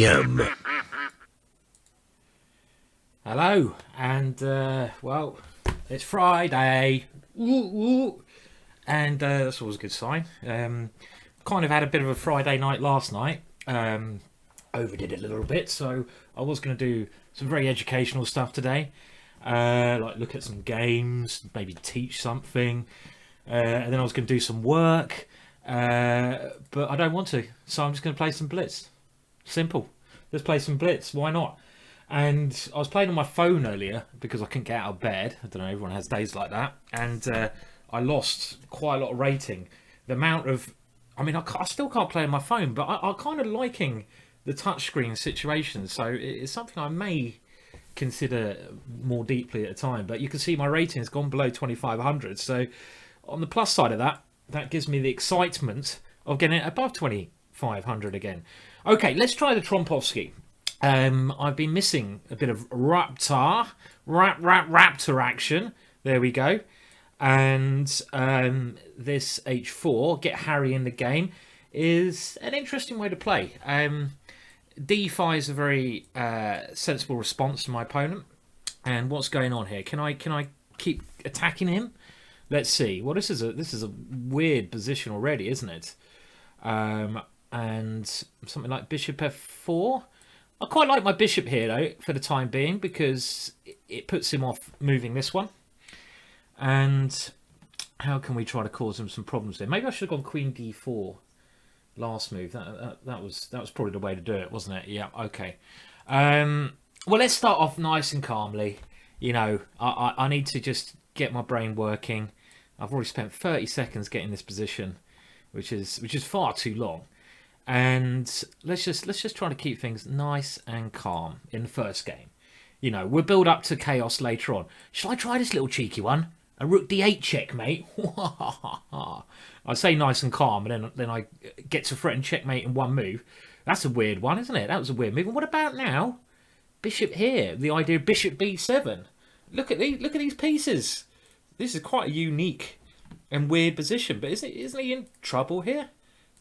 GingerGM. Hello, and well, it's Friday, and that's always a good sign. Kind of had a bit of a Friday night last night. Overdid it a little bit, so I was going to do some very educational stuff today, like look at some games, maybe teach something, and then I was going to do some work, but I don't want to, so I'm just going to play some blitz. Simple. Let's play some blitz. Why not? And I was playing on my phone earlier because I couldn't get out of bed. I don't know, everyone has days like that. And I lost quite a lot of rating. The amount of... I mean, I still can't play on my phone, but I'm kind of liking the touchscreen situation. So it's something I may consider more deeply at a time. But you can see my rating has gone below 2,500. So on the plus side of that, that gives me the excitement of getting it above 2,500 again. Okay, let's try the Trompovsky. I've been missing a bit of raptor action. There we go. And this h4, get Harry in the game, is an interesting way to play. d5 is a very sensible response to my opponent. And what's going on here? Can I keep attacking him? Let's see. Well, this is a weird position already, isn't it? And something like bishop f4. I quite like my bishop here, though, for the time being, because it puts him off moving this one. And how can we try to cause him some problems there? Maybe I should have gone queen d4 last move. That was probably the way to do it, wasn't it? Yeah, okay. Well, let's start off nice and calmly. You know, I need to just get my brain working. I've already spent 30 seconds getting this position, which is far too long. And let's just try to keep things nice and calm in the first game. You know, we'll build up to chaos later on. Shall I try this little cheeky one? A rook d8 checkmate? I say nice and calm, and then I get to threaten checkmate in one move. That's a weird one, isn't it? That was a weird move. And what about now? Bishop here. The idea of bishop b7. Look at these pieces. This is quite a unique and weird position. But isn't he in trouble here?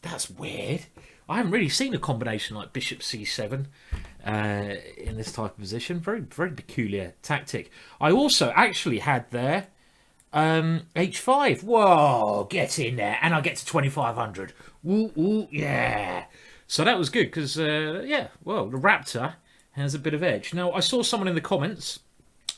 That's weird. I haven't really seen a combination like bishop c7 in this type of position. Very, very peculiar tactic. I also actually had there h5. Whoa, get in there. And I get to 2,500. Ooh, yeah. So that was good because, yeah, well, the Raptor has a bit of edge. Now, I saw someone in the comments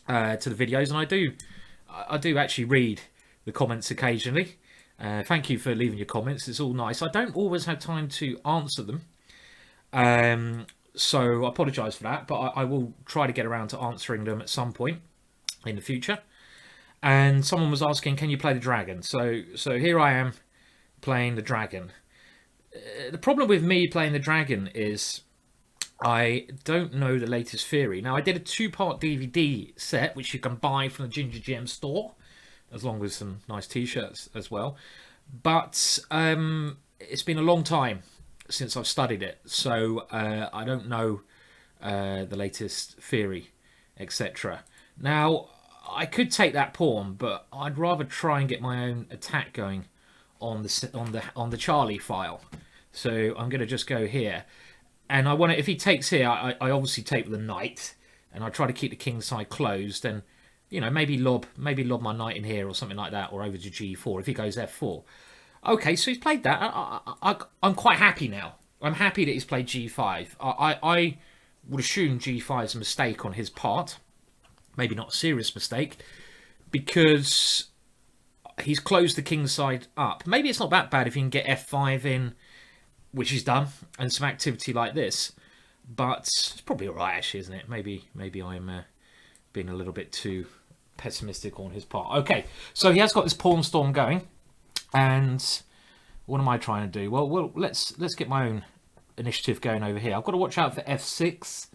to the videos, and I do actually read the comments occasionally. Thank you for leaving your comments. It's all nice. I don't always have time to answer them. So I apologise for that. But I will try to get around to answering them at some point in the future. And someone was asking, can you play the dragon? So here I am playing the dragon. The problem with me playing the dragon is I don't know the latest theory. Now, I did a 2-part DVD set, which you can buy from the GingerGM store, as long as some nice t-shirts as well. But it's been a long time since I've studied it, so I don't know the latest theory, etc. Now, I could take that pawn, but I'd rather try and get my own attack going on the Charlie file. So I'm going to just go here, and I want to. If he takes here, I obviously take the knight, and I try to keep the king side closed, and you know, maybe lob my knight in here or something like that, or over to g4 if he goes f4. Okay, so he's played that. I'm quite happy now. I'm happy that he's played g5. I would assume g5 is a mistake on his part. Maybe not a serious mistake, because he's closed the king side up. Maybe it's not that bad if he can get f5 in, which he's done, and some activity like this. But it's probably all right, actually, isn't it? Maybe I'm being a little bit too pessimistic on his part. Okay, so he has got this pawn storm going, and what am I trying to do? Well, let's get my own initiative going over here. I've got to watch out for f6.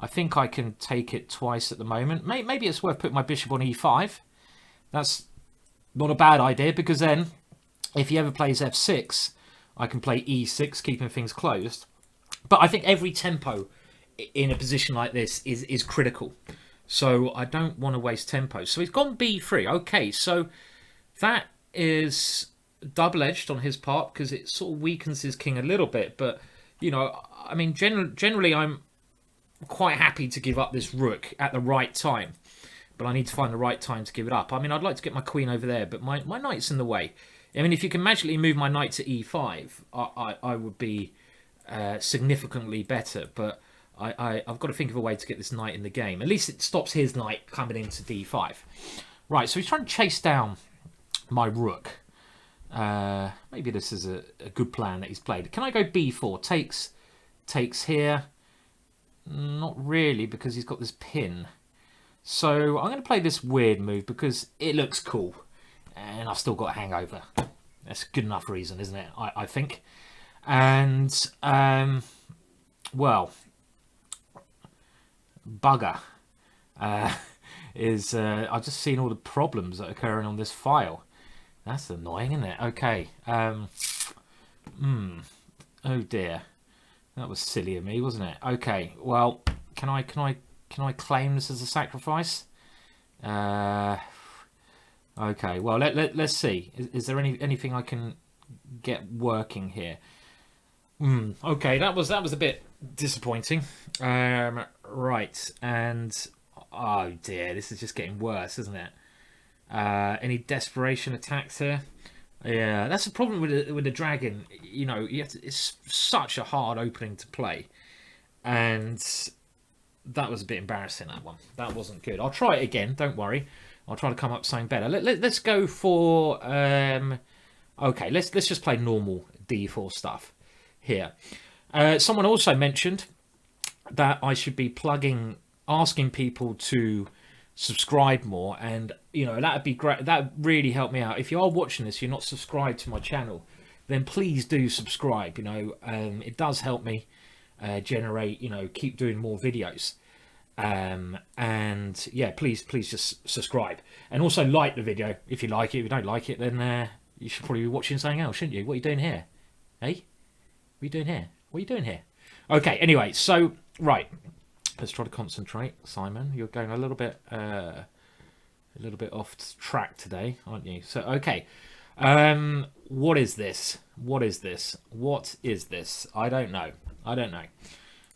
I think I can take it twice at the moment. Maybe it's worth putting my bishop on e5. That's not a bad idea, because then if he ever plays f6, I can play e6, keeping things closed. But I think every tempo in a position like this is critical. So I don't want to waste tempo. So he's gone b3. Okay, so that is double-edged on his part, because it sort of weakens his king a little bit. But you know, I mean, generally I'm quite happy to give up this rook at the right time, but I need to find the right time to give it up. I mean, I'd like to get my queen over there, but my knight's in the way. I mean, if you can magically move my knight to e5, I would be significantly better, but I've got to think of a way to get this knight in the game. At least it stops his knight coming into d5. Right, so he's trying to chase down my rook. Maybe this is a good plan that he's played. Can I go b4? Takes here. Not really, because he's got this pin. So I'm going to play this weird move because it looks cool. And I've still got a hangover. That's a good enough reason, isn't it? I think. And, well, bugger. I've just seen all the problems that are occurring on this file. That's annoying, isn't it? Okay. Oh dear. That was silly of me, wasn't it? Okay. Well, can I claim this as a sacrifice? Okay. Well, let's see. Is there anything I can get working here? Okay. That was a bit disappointing. Right. And oh dear, this is just getting worse, isn't it? Any desperation attacks here? Yeah, that's the problem with the dragon. You know, it's such a hard opening to play, and that was a bit embarrassing. That one, that wasn't good. I'll try it again. Don't worry. I'll try to come up with something better. Let's go for okay. Let's just play normal d4 stuff here. Someone also mentioned that I should be asking people to subscribe more, and you know, that'd be great. That really help me out. If you are watching this, you're not subscribed to my channel, then please do subscribe. You know, it does help me generate, you know, keep doing more videos. And yeah, please just subscribe, and also like the video if you like it. If you don't like it, then you should probably be watching something else, shouldn't you? What are you doing here? Hey, what are you doing here? What are you doing here? Okay, anyway, so right, let's try to concentrate. Simon, you're going a little bit off track today, aren't you? So okay, what is this? What is this? What is this? I don't know. I don't know.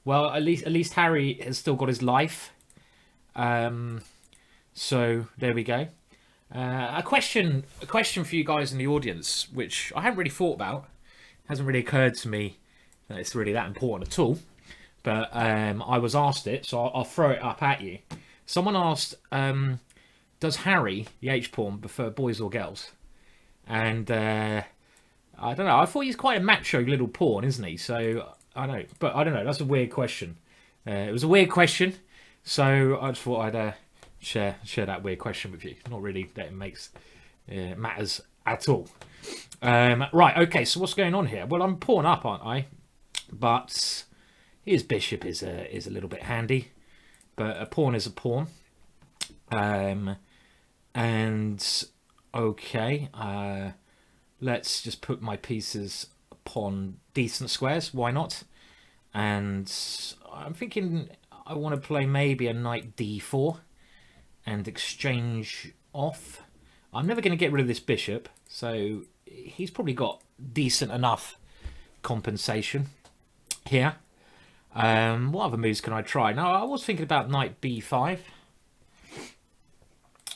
Well, at least Harry has still got his life. So there we go. A question for you guys in the audience, which I haven't really thought about. Hasn't really occurred to me that it's really that important at all. But I was asked it, so I'll throw it up at you. Someone asked, does Harry, the H-pawn, prefer boys or girls? And I don't know. I thought he's quite a macho little pawn, isn't he? So I know, but I don't know. That's a weird question. It was a weird question, so I just thought I'd share that weird question with you. Not really that it makes matters at all. Right. Okay. So what's going on here? Well, I'm pawn up, aren't I? But his bishop is a little bit handy, but a pawn is a pawn. And okay, let's just put my pieces upon decent squares. Why not? And I'm thinking I want to play maybe a knight d4 and exchange off. I'm never going to get rid of this bishop, so he's probably got decent enough compensation here. What other moves can I try? Now, I was thinking about knight b5.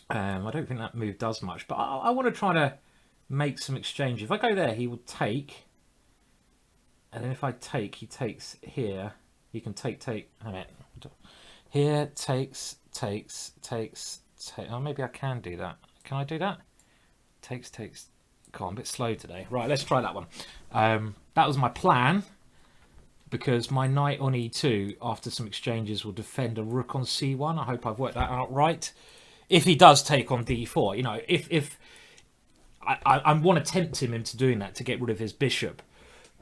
I don't think that move does much, but I want to try to make some exchange. If I go there, he will take, and then if I take, he takes here. He can take. Here, takes. Oh, maybe I can do that. Can I do that? Takes. God, I'm a bit slow today. Right, let's try that one. That was my plan, because my knight on e2 after some exchanges will defend a rook on c1. I hope I've worked that out right. If he does take on d4, you know, if I want to tempt him into doing that to get rid of his bishop,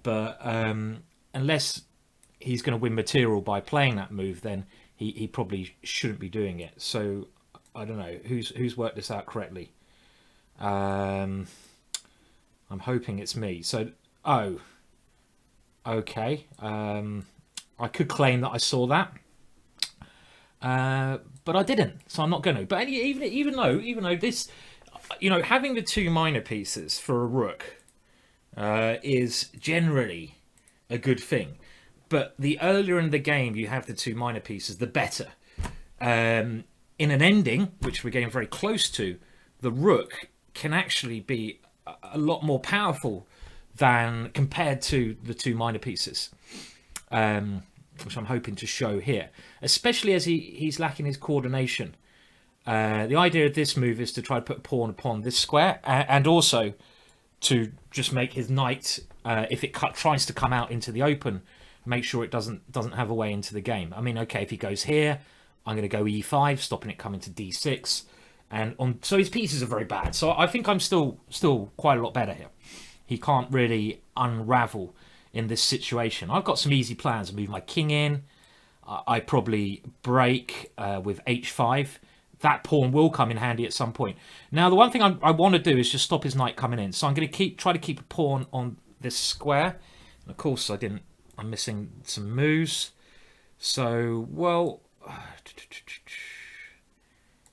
but unless he's going to win material by playing that move, then he probably shouldn't be doing it. So I don't know who's worked this out correctly. I'm hoping it's me. So okay. I could claim that I saw that. But I didn't, so I'm not going to. But even though this, you know, having the two minor pieces for a rook is generally a good thing. but the earlier in the game you have the 2 minor pieces, the better. In an ending, which we're getting very close to, the rook can actually be a lot more powerful than compared to the 2 minor pieces, which I'm hoping to show here, especially as he's lacking his coordination. The idea of this move is to try to put a pawn upon this square, and also to just make his knight, if it tries to come out into the open, make sure it doesn't have a way into the game. I mean, okay, if he goes here, I'm going to go e5, stopping it coming to d6, and so his pieces are very bad. So I think I'm still quite a lot better here. He can't really unravel in this situation. I've got some easy plans. I move my king in. I probably break with h5. That pawn will come in handy at some point. Now, the one thing I want to do is just stop his knight coming in. So I'm going to try to keep a pawn on this square. And of course, I'm missing some moves. So, well,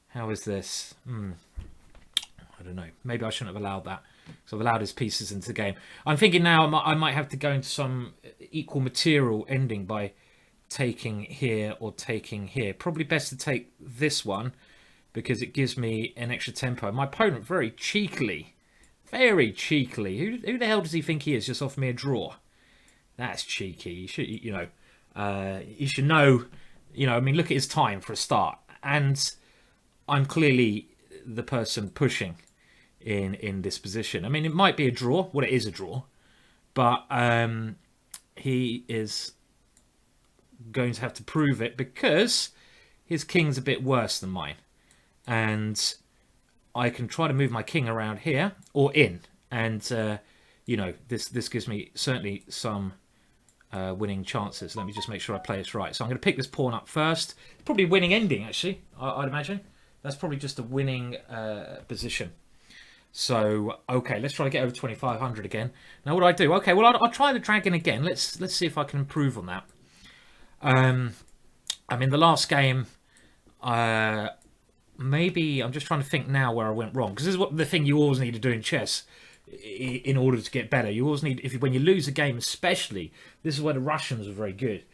how is this? I don't know. Maybe I shouldn't have allowed that. So I've allowed his pieces into the game. I'm thinking now I might have to go into some equal material ending by taking here or taking here. Probably best to take this one because it gives me an extra tempo. My opponent very cheekily, who the hell does he think he is? Just offer me a draw. That's cheeky. You should, you should know. I mean, look at his time for a start, and I'm clearly the person pushing in this position. I mean, it might be a draw. Well, it is a draw, but he is going to have to prove it because his king's a bit worse than mine, and I can try to move my king around here or in, and this gives me certainly some winning chances. Let me just make sure I play this right. So I'm going to pick this pawn up first. Probably winning ending, actually, I'd imagine. That's probably just a winning position. So, okay, let's try to get over 2,500 again. Now, what do I do? Okay, well, I'll try the dragon again. Let's see if I can improve on that. I mean, the last game, maybe I'm just trying to think now where I went wrong. Because this is the thing you always need to do in chess in order to get better. You always need, when you lose a game especially, this is where the Russians are very good.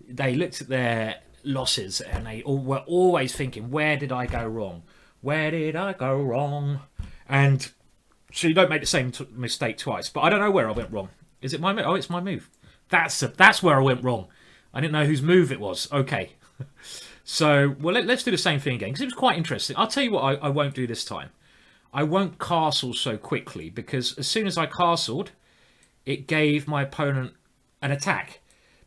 They looked at their losses and they were always thinking, where did I go wrong? Where did I go wrong? And so you don't make the same mistake twice. But I don't know where I went wrong. Is it my move? Oh, it's my move. That's where I went wrong. I didn't know whose move it was. Okay. So, well, let's do the same thing again because it was quite interesting. I'll tell you what I won't do this time. I won't castle so quickly because as soon as I castled, it gave my opponent an attack.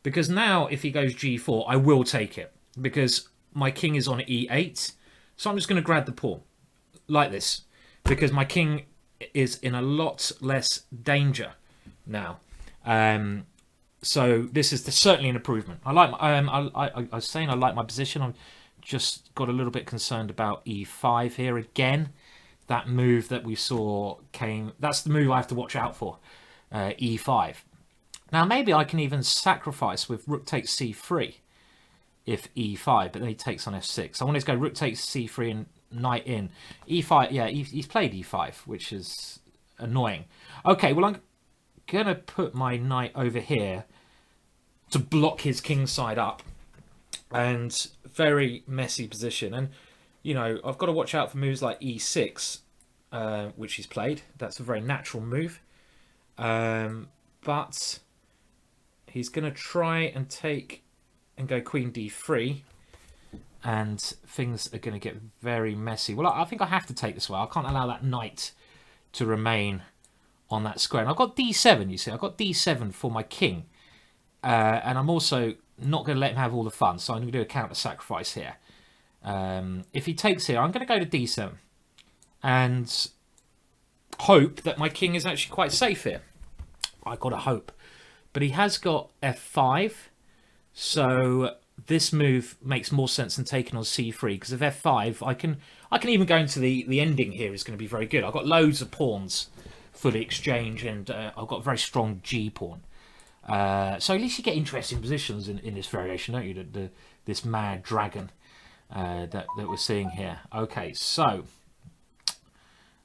Because now, if he goes g4, I will take it because my king is on e8. So I'm just going to grab the pawn like this because my king is in a lot less danger now. So this is certainly an improvement. I like. I was saying I like my position. I've just got a little bit concerned about e5 here again. That move that we saw came. That's the move I have to watch out for. E5. Now maybe I can even sacrifice with rook takes c3 if e5, but then he takes on f6. I wanted to go rook takes c3 and knight in. e5. Yeah, he's played e5, which is annoying. Okay, well I'm gonna put my knight over here to block his king side up, and very messy position. And I've got to watch out for moves like e6, which he's played. That's a very natural move, but he's going to try and take and go queen d3, and things are going to get very messy. Well, I think I have to take this way. I can't allow that knight to remain on that square. And I've got d7, you see. I've got d7 for my king. And I'm also not going to let him have all the fun. So I'm going to do a counter sacrifice here. If he takes here, I'm going to go to d7. And hope that my king is actually quite safe here. I've got to hope. But he has got f5. So this move makes more sense than taking on c3. Because if f5, I can even go into the ending here is going to be very good. I've got loads of pawns for the exchange, and I've got a very strong G pawn. So at least you get interesting positions in this variation, don't you? This mad dragon that we're seeing here. Okay, so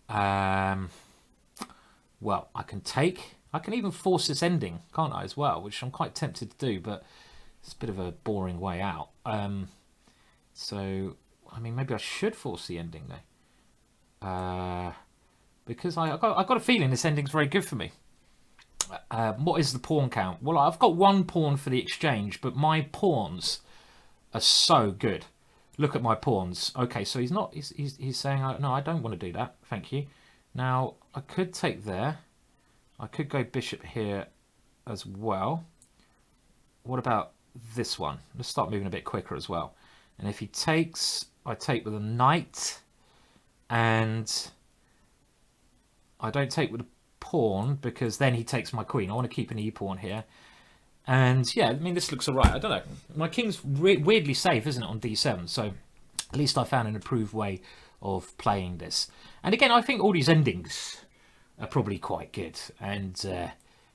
well, I can even force this ending, can't I, as well? Which I'm quite tempted to do, but It's a bit of a boring way out. So, I mean, maybe I should force the ending though. Because I got a feeling this ending's very good for me. What is the pawn count? Well, I've got one pawn for the exchange, but my pawns are so good. Look at my pawns. Okay, so he's not. He's saying, no, I don't want to do that. Thank you. Now I could take there. I could go bishop here as well. What about this one? Let's start moving a bit quicker as well. And if he takes, I take with a knight, and I don't take with a pawn because then he takes my queen. I want to keep an e-pawn here. And yeah, I mean, this looks alright. I don't know. My king's weirdly safe, isn't it, on d7? So at least I found an improved way of playing this. And again, I think all these endings are probably quite good. And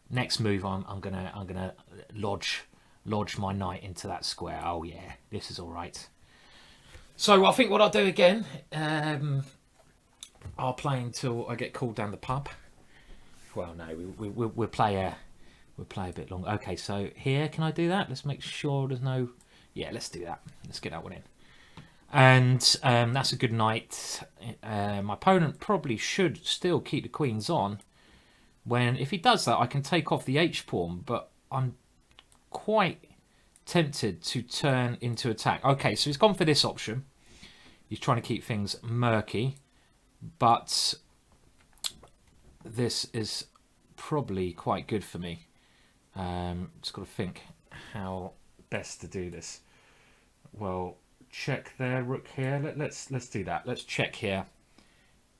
next move, I'm gonna lodge my knight into that square. Oh yeah, this is alright. So I think what I'll do again, I'll play until I get called down the pub. Well, no, we'll play a bit longer. Okay, so here, can I do that? Let's make sure there's no... Yeah, let's do that. Let's get that one in. And that's a good knight. My opponent probably should still keep the queens on. If he does that, I can take off the h-pawn, but I'm quite tempted to turn into attack. Okay, so he's gone for this option. He's trying to keep things murky, but this is probably quite good for me. Just got to think how best to do this. Well, check there, rook here. Let's do that. Let's check here.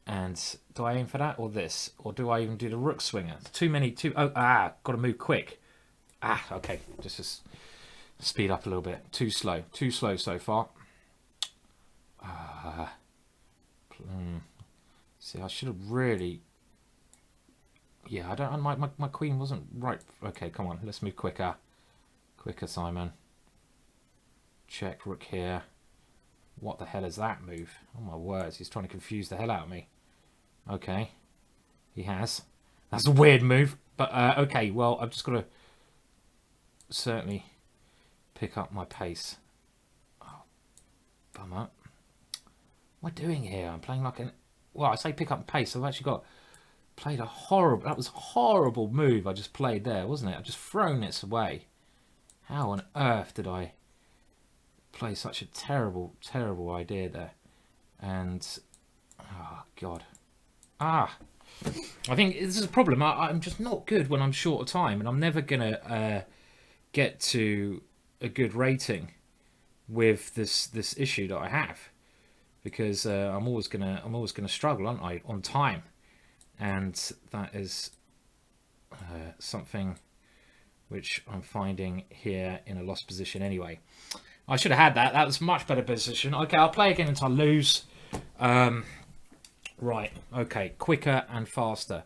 And do I aim for that or this, or do I even do the rook swinger? Got to move quick. Okay, just speed up a little bit. Too slow so far. See, I should have really... Yeah, my queen wasn't right. Okay, come on, let's move quicker. Quicker, Simon. Check, rook here. What the hell is that move? Oh my words, he's trying to confuse the hell out of me. Okay, he has. That's a weird move, but okay, well, I've just got to certainly pick up my pace. Oh, bummer. What am I doing here? I'm playing like an... Well, I say pick up pace, I've actually played a horrible... That was a horrible move I just played there, wasn't it? I've just thrown it away. How on earth did I play such a terrible idea there? And... Oh, God. I think this is a problem. I'm just not good when I'm short of time, and I'm never going to get to a good rating with this issue that I have. Because I'm always gonna struggle, aren't I, on time, and that is something which I'm finding here in a lost position anyway. I should have had that. That was a much better position. Okay, I'll play again until I lose. Right. Okay, quicker and faster.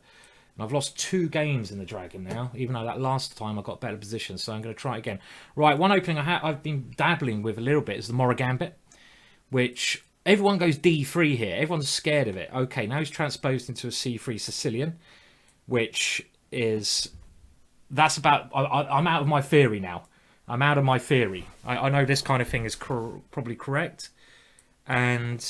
And I've lost 2 games in the Dragon now, even though that last time I got better position. So I'm going to try again. Right. One opening I've been dabbling with a little bit is the Mora Gambit, which. Everyone goes d3 here. Everyone's scared of it. Okay, now he's transposed into a c3 Sicilian, which is... That's about... I'm out of my theory now. I'm out of my theory. I know this kind of thing is probably correct. And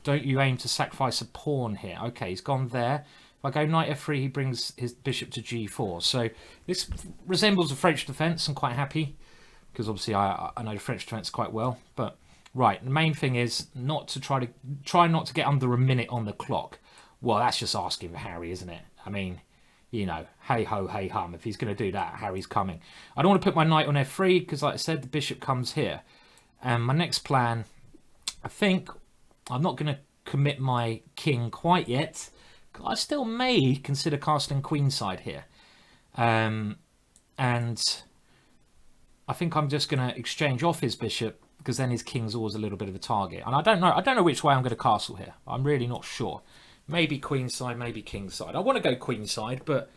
don't you aim to sacrifice a pawn here? Okay, he's gone there. If I go knight f3, he brings his bishop to g4. So this resembles a French defence. I'm quite happy, because obviously I know the French defence quite well, but... Right, the main thing is not to try not to get under a minute on the clock. Well, that's just asking for Harry, isn't it? I mean, you know, hey ho, hey hum. If he's going to do that, Harry's coming. I don't want to put my knight on f3 because, like I said, the bishop comes here. And my next plan, I think, I'm not going to commit my king quite yet. I still may consider castling queenside here. And I think I'm just going to exchange off his bishop, because then his king's always a little bit of a target. And I don't know which way I'm going to castle here. I'm really not sure. Maybe queenside, maybe kingside. I want to go queenside, but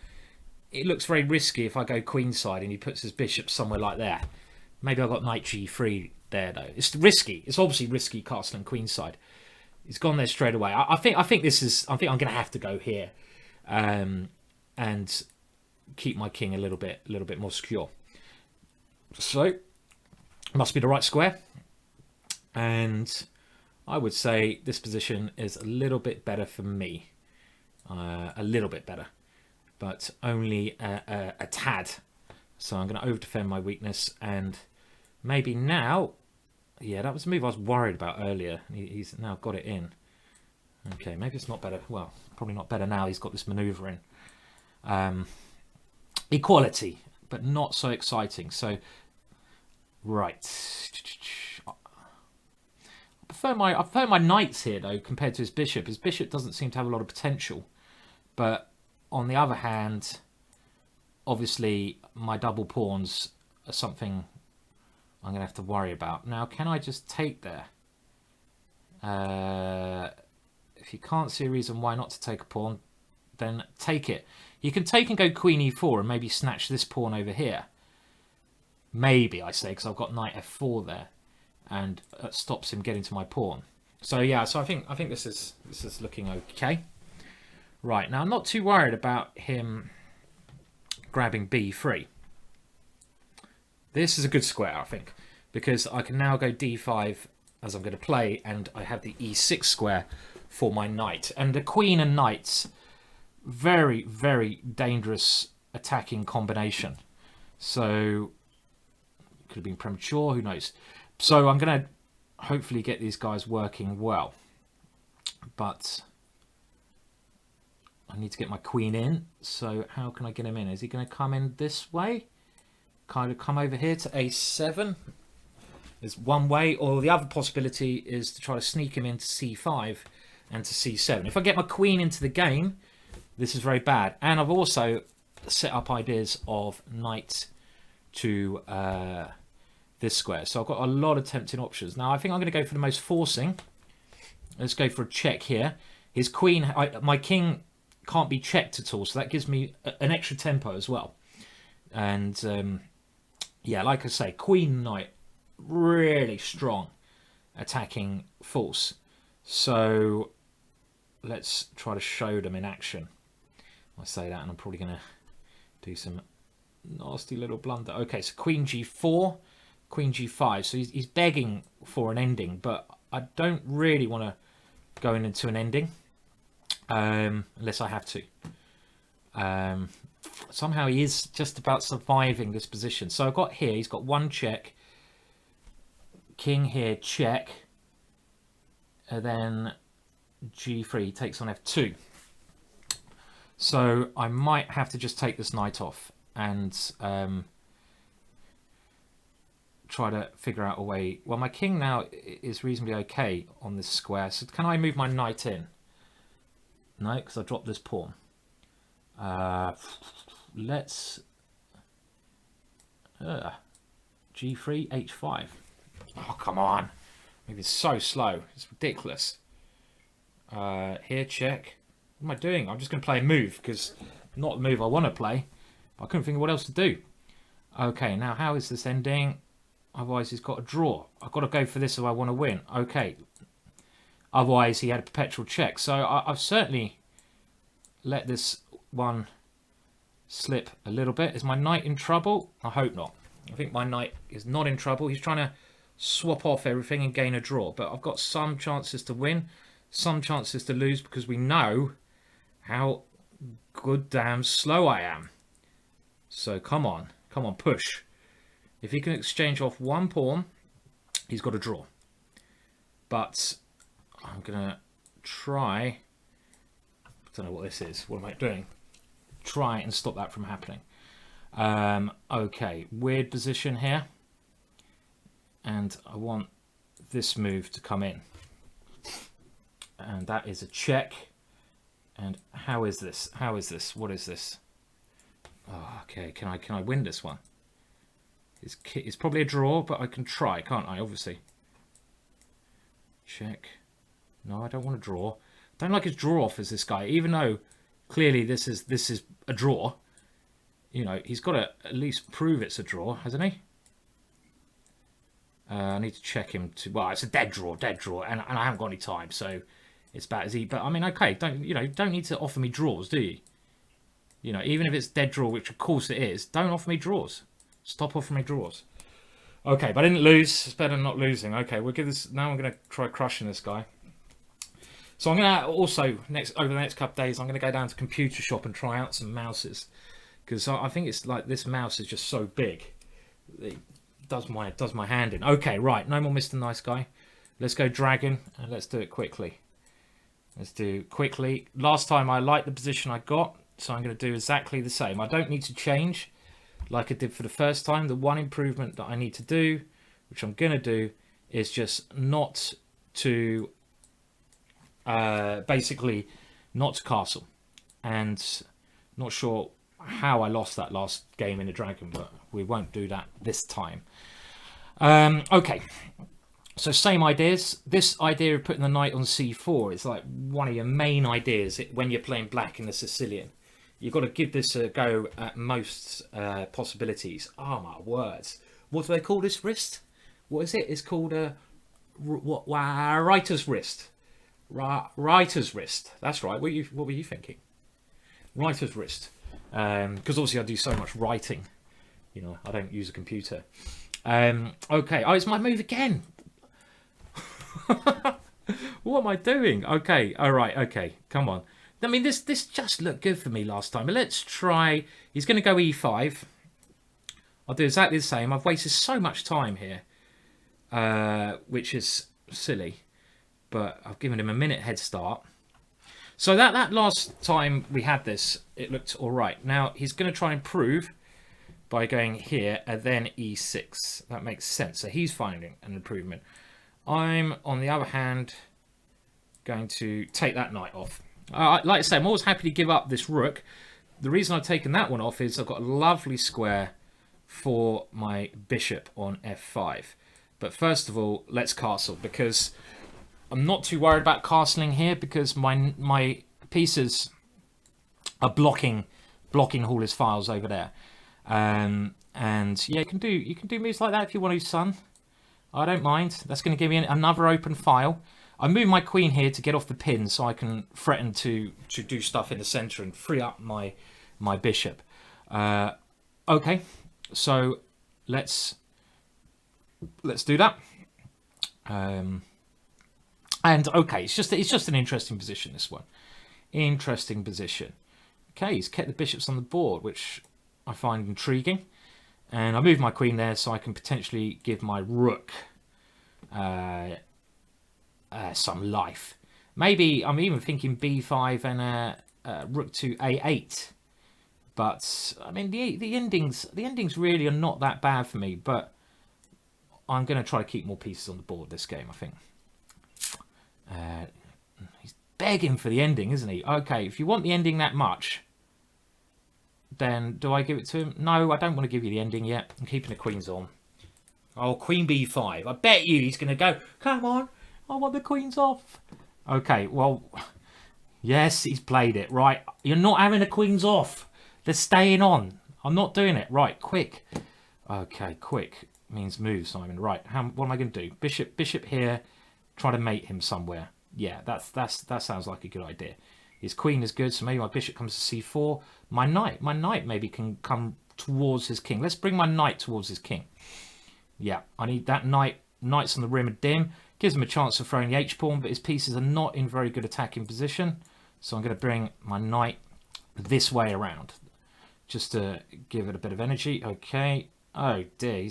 it looks very risky if I go queenside and he puts his bishop somewhere like there. Maybe I've got knight g3 there, though. It's risky. It's obviously risky castling queenside. He's gone there straight away. I think I'm going to have to go here, and keep my king a little bit more secure. So, must be the right square. And I would say this position is a little bit better for me. A little bit better. But only a tad. So I'm going to over-defend my weakness. And maybe now... Yeah, that was a move I was worried about earlier. He's now got it in. Okay, maybe it's not better. Well, probably not better now. He's got this manoeuvre in. Equality, but not so exciting. So, right. I prefer my knights here, though, compared to his bishop. His bishop doesn't seem to have a lot of potential. But on the other hand, obviously, my double pawns are something I'm going to have to worry about. Now, can I just take there? If you can't see a reason why not to take a pawn, then take it. You can take and go queen e4 and maybe snatch this pawn over here. Maybe, I say, because I've got knight f4 there. And it stops him getting to my pawn. So, yeah, so I think this is looking okay. Right, now I'm not too worried about him grabbing b3. This is a good square, I think, because I can now go d5 as I'm going to play, and I have the e6 square for my knight. And the queen and knights, very, very dangerous attacking combination. So, could have been premature, who knows. So I'm going to hopefully get these guys working well. But I need to get my queen in. So how can I get him in? Is he going to come in this way? Kind of come over here to a7. There's one way, or the other possibility is to try to sneak him into c5 and to c7. If I get my queen into the game, this is very bad. And I've also set up ideas of knight to this square. So I've got a lot of tempting options. Now I think I'm going to go for the most forcing. Let's go for a check here. His queen, my king can't be checked at all, so that gives me an extra tempo as well. And yeah, like I say, queen knight, really strong attacking force. So let's try to show them in action. I say that and I'm probably going to do some nasty little blunder. Okay, so queen g4, queen g5. So he's begging for an ending, but I don't really want to go into an ending unless I have to. Somehow he is just about surviving this position. So I've got here, he's got one check. King here, check. And then g3, he takes on f2. So I might have to just take this knight off and try to figure out a way. Well, my king now is reasonably okay on this square. So can I move my knight in? No, because I dropped this pawn. Let's g3, h5. Oh, come on. Maybe it's so slow. It's ridiculous. Here, check. What am I doing? I'm just going to play a move because not the move I want to play. But I couldn't think of what else to do. Okay, now how is this ending? Otherwise, he's got a draw. I've got to go for this if I want to win. Okay. Otherwise, he had a perpetual check. So I've certainly let this one slip a little bit. Is my knight in trouble? I hope not. I think my knight is not in trouble. He's trying to swap off everything and gain a draw. But I've got some chances to win, some chances to lose, because we know how good damn slow I am. So come on, push. If he can exchange off one pawn, he's got a draw. But I'm going to try... I don't know what this is. What am I doing? Try and stop that from happening. Okay, weird position here. And I want this move to come in. And that is a check. And how is this? How is this? What is this? Oh, okay, can I win this one? It's probably a draw, but I can try, can't I? Obviously. Check. No, I don't want to draw. Don't like his draw off as this guy, even though clearly this is a draw. You know, he's got to at least prove it's a draw, hasn't he? I need to check him to. Well, it's a dead draw, and I haven't got any time, so it's bad as he. But I mean, okay, don't need to offer me draws, do you? You know, even if it's dead draw, which of course it is, don't offer me draws. Stop offering me draws. Okay, but I didn't lose. It's better than not losing. Okay, we'll give this. Now I'm going to try crushing this guy. So I'm going to also, over the next couple of days, I'm going to go down to Computer Shop and try out some mouses. Because I think it's like this mouse is just so big. It does my hand in. Okay, right. No more Mr. Nice Guy. Let's go Dragon, and let's do it quickly. Let's do quickly. Last time I liked the position I got, so I'm going to do exactly the same. I don't need to change like I did for the first time. The one improvement that I need to do, which I'm going to do, is just not to basically not to castle. And not sure how I lost that last game in the Dragon, but we won't do that this time. Okay, so same ideas. This idea of putting the knight on c4 is like one of your main ideas when you're playing black in the Sicilian. You've got to give this a go at most possibilities. Oh my words. What do they call this wrist? What is it? It's called a writer's wrist. Writer's wrist. That's right. What were you thinking? Writer's wrist. Because obviously I do so much writing. You know, I don't use a computer. Okay. Oh, it's my move again. What am I doing? Okay. All right. Okay. Come on. I mean, this just looked good for me last time. But let's try. He's going to go e5. I'll do exactly the same. I've wasted so much time here, which is silly. But I've given him a minute head start. So that last time we had this, it looked all right. Now he's going to try and improve by going here and then e6. That makes sense. So he's finding an improvement. I'm, on the other hand, going to take that knight off. Like I say, I'm always happy to give up this rook. The reason I've taken that one off is I've got a lovely square for my bishop on f5. But first of all, let's castle, because I'm not too worried about castling here, because my pieces are blocking all his files over there. And yeah, you can do moves like that if you want to, son. I don't mind. That's going to give me another open file. I move my queen here to get off the pin so I can threaten to do stuff in the center and free up my bishop. Okay, so let's do that. And okay, it's just an interesting position, this one. Interesting position. Okay, he's kept the bishops on the board, which I find intriguing. And I move my queen there so I can potentially give my rook some life. Maybe I'm even thinking b5 and rook to a8. But I mean, the endings really are not that bad for me. But I'm going to try to keep more pieces on the board this game, I think. He's begging for the ending, isn't he? Okay, if you want the ending that much, then do I give it to him? No, I don't want to give you the ending yet. I'm keeping the queens on. Oh, queen b5. I bet you he's going to go, come on, I want the queens off. Okay, well, yes, he's played it. Right, you're not having the queens off. They're staying on. I'm not doing it. Right, quick. Okay, quick means move, Simon. Right, what am I going to do? Bishop here. Try to mate him somewhere. Yeah, that sounds like a good idea. His queen is good, so maybe my bishop comes to c4. My knight maybe can come towards his king. Let's bring my knight towards his king. Yeah, I need that knight. Knight's on the rim of dim. Gives him a chance of throwing the h-pawn, but his pieces are not in very good attacking position. So I'm going to bring my knight this way around, just to give it a bit of energy. Okay. Oh dear,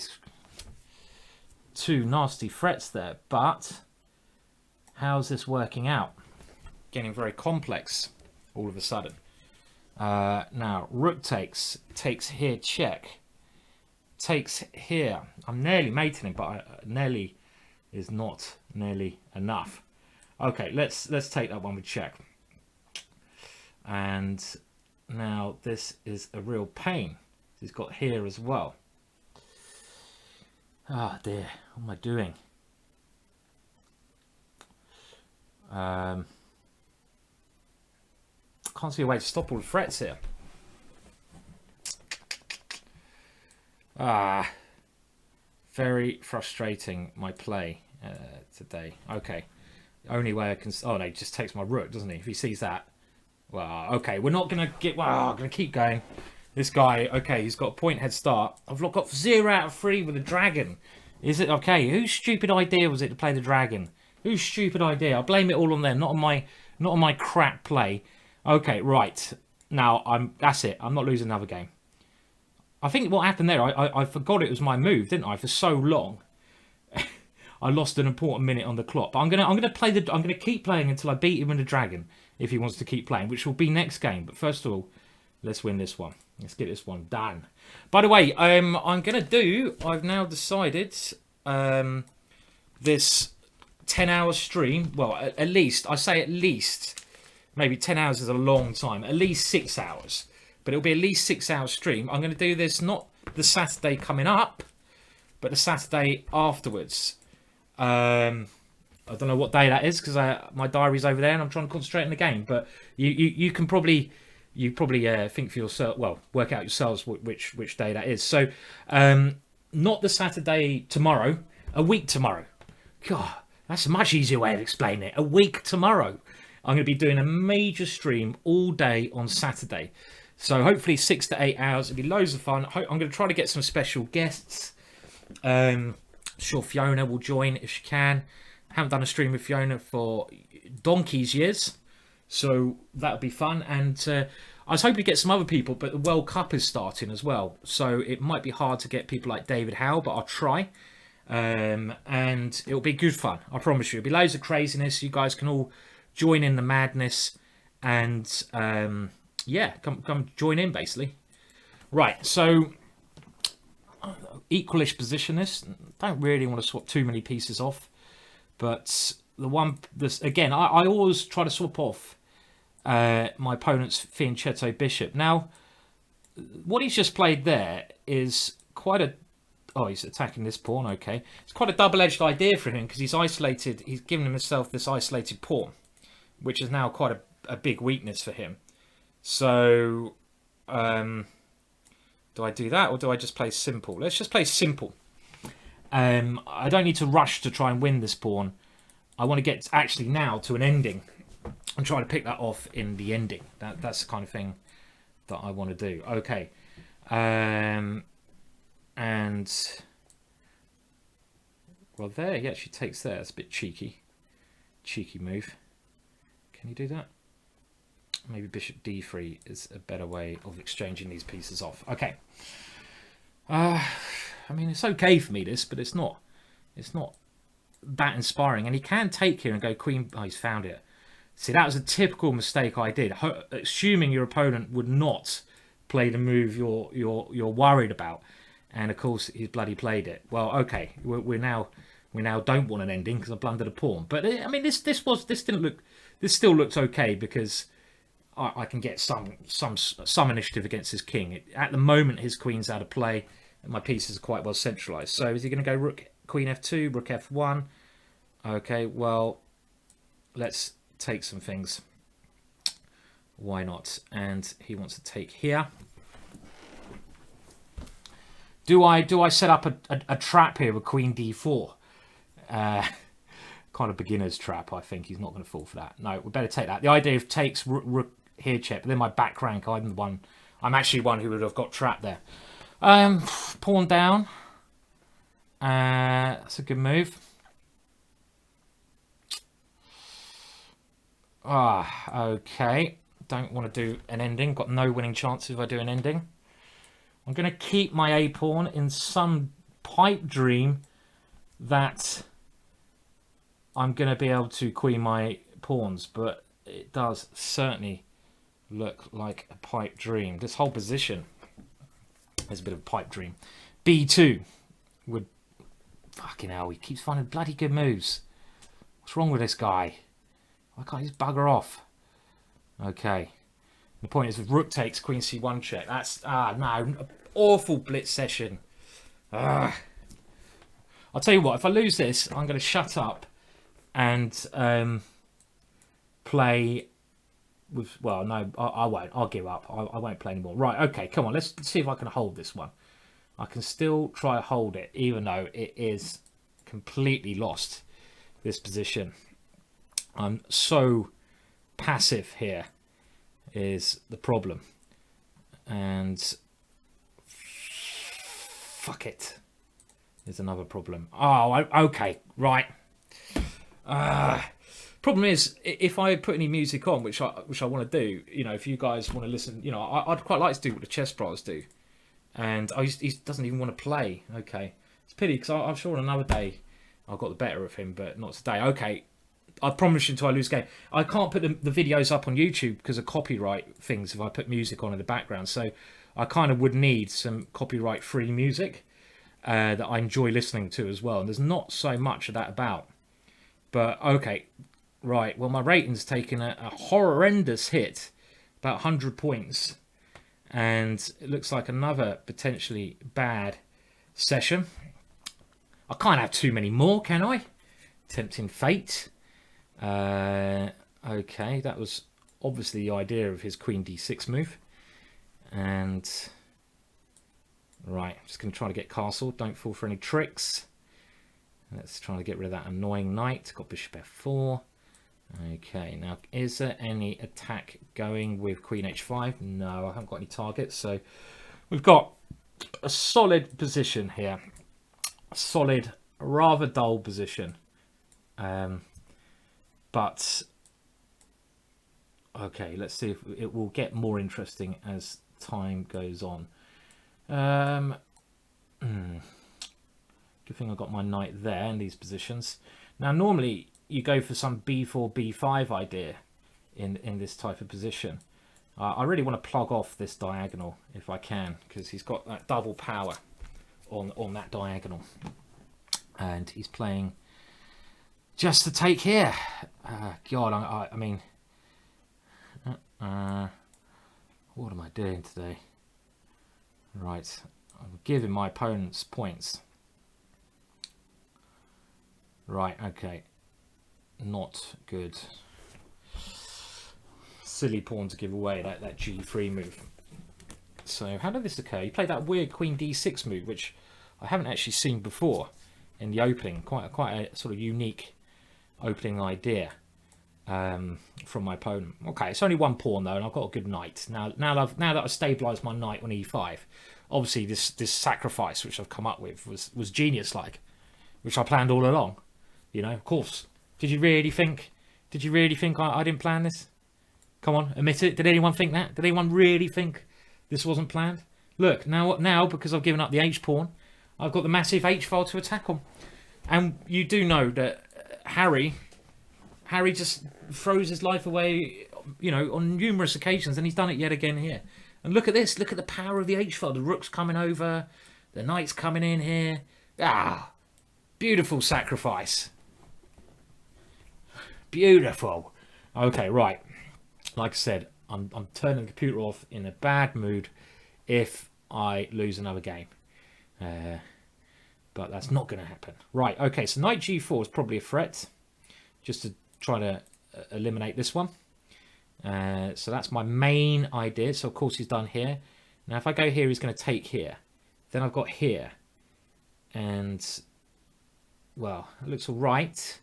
two nasty threats there, but how's this working out? Getting very complex all of a sudden. Now, rook takes here, check. Takes here. I'm nearly mating him, but nearly is not nearly enough. Okay, let's take that one with check. And now this is a real pain. He's got here as well. Ah, dear. What am I doing? Can't see a way to stop all the threats here. Very frustrating, my play today. Okay, the only way I can... Oh no, he just takes my rook, doesn't he? If he sees that. Well, okay, we're not going to get... Well, I'm going to keep going. This guy, okay, he's got a point head start. I've got 0 out of 3 with a dragon. Is it okay? Whose stupid idea was it to play the dragon? Whose stupid idea? I blame it all on them, not on my crap play. Okay, right. Now that's it. I'm not losing another game. I think what happened there, I forgot it was my move, didn't I? For so long, I lost an important minute on the clock. But I'm gonna keep playing until I beat him in the dragon, if he wants to keep playing, which will be next game. But first of all, let's win this one. Let's get this one done. By the way, I've now decided this 10-hour stream. Well, at least I say at least. Maybe 10 hours is a long time. At least 6 hours. But it'll be at least 6 hours stream. I'm going to do this not the Saturday coming up, but the Saturday afterwards. I don't know what day that is because my diary's over there and I'm trying to concentrate on the game. But you can probably think for yourself. Well, work out yourselves which day that is. So not the Saturday tomorrow. A week tomorrow. God, that's a much easier way of explaining it. A week tomorrow. I'm going to be doing a major stream all day on Saturday. So hopefully 6 to 8 hours. It'll be loads of fun. I'm going to try to get some special guests. Sure Fiona will join if she can. Haven't done a stream with Fiona for donkey's years. So that'll be fun. And I was hoping to get some other people, but the World Cup is starting as well. So it might be hard to get people like David Howe, but I'll try. And it'll be good fun. I promise you. It'll be loads of craziness. You guys can all join in the madness and yeah, come join in basically. Right, so equalish position this. Don't really want to swap too many pieces off, but again, I always try to swap off my opponent's Fianchetto Bishop. Now, what he's just played there is quite a... Oh, he's attacking this pawn, okay. It's quite a double-edged idea for him because he's isolated. He's given himself this isolated pawn, which is now quite a big weakness for him. So, do I do that or do I just play simple? Let's just play simple. I don't need to rush to try and win this pawn. I want to get actually now to an ending and try to pick that off in the ending. That's the kind of thing that I want to do. Okay. And well, there he actually takes there. That's a bit cheeky move. Can you do that? Maybe Bishop D3 is a better way of exchanging these pieces off. Okay. I mean, it's okay for me this, but it's not that inspiring. And he can take here and go queen. Oh, he's found it. See, that was a typical mistake I did, assuming your opponent would not play the move you're worried about. And of course, he's bloody played it. Well, okay, we now don't want an ending because I blundered a pawn. But I mean, this still looked okay because I can get some initiative against his king. At the moment, his queen's out of play, and my pieces are quite well centralized. So is he going to go rook queen f2, rook f1? Okay, well, let's take some things. Why not? And he wants to take here. Do I set up a trap here with queen d4? Kind of beginner's trap, I think. He's not going to fall for that. No, we better take that. The idea of takes rook here check, but then my back rank, I'm actually one who would have got trapped there. Pawn down. That's a good move. Okay. Don't want to do an ending. Got no winning chances if I do an ending. I'm going to keep my A pawn in some pipe dream that I'm going to be able to queen my pawns, but it does certainly look like a pipe dream. This whole position is a bit of a pipe dream. B2 would... Fucking hell, he keeps finding bloody good moves. What's wrong with this guy? Why can't he just bugger off? Okay. The point is, if rook takes, queen c1 check. That's... no. Awful blitz session. I'll tell you what, if I lose this, I'm going to shut up and play with... Well, no, I won't. I'll give up. I won't play anymore. Right, okay, come on. Let's see if I can hold this one. I can still try to hold it, even though it is completely lost, this position. I'm so passive here is the problem. And... Fuck it. is another problem. Oh, okay, right. Problem is, if I put any music on, which I want to do, you know, if you guys want to listen, you know, I'd quite like to do what the chess pros do, and he doesn't even want to play. Okay, it's a pity because I'm sure on another day I got the better of him, but not today. Okay, I promise you until I lose game. I can't put the videos up on YouTube because of copyright things if I put music on in the background. So I kind of would need some copyright-free music that I enjoy listening to as well. And there's not so much of that about. But okay, right. Well, my rating's taken a horrendous hit, about 100 points. And it looks like another potentially bad session. I can't have too many more, can I? Tempting fate. Okay, that was obviously the idea of his queen d6 move. And right, just going to try to get castle. Don't fall for any tricks. Let's try to get rid of that annoying knight. Got bishop f4. Okay, now is there any attack going with queen h5? No, I haven't got any targets. So we've got a solid position here. A solid, rather dull position. But okay, let's see if it will get more interesting as time goes on. Good thing I got my knight there in these positions. Now normally you go for some b4 b5 idea in this type of position. I really want to plug off this diagonal if I can, because he's got that double power on that diagonal, and he's playing just to take here. God, I mean, what am I doing today? Right, I'm giving my opponents points. Right, okay, not good. Silly pawn to give away, that g3 move. So how did this occur? He played that weird queen d6 move, which I haven't actually seen before in the opening. Quite a sort of unique opening idea from my opponent. Okay, it's only one pawn though, and I've got a good knight. Now that I've stabilised my knight on e5, obviously this sacrifice which I've come up with was genius-like, which I planned all along. You know, of course. Did you really think I didn't plan this? Come on, admit it. Did anyone think that? Did anyone really think this wasn't planned? Look, now because I've given up the h pawn, I've got the massive h file to attack on. And you do know that Harry just throws his life away, you know, on numerous occasions, and he's done it yet again here. And look at this. Look at the power of the h file. The rook's coming over. The knight's coming in here. Ah, beautiful sacrifice. Beautiful. Okay, right. Like I said, I'm turning the computer off in a bad mood if I lose another game. But that's not going to happen. Right, okay, so knight g4 is probably a threat, just to try to eliminate this one. So that's my main idea. So, of course, he's done here. Now, if I go here, he's going to take here. Then I've got here. And, well, it looks all right.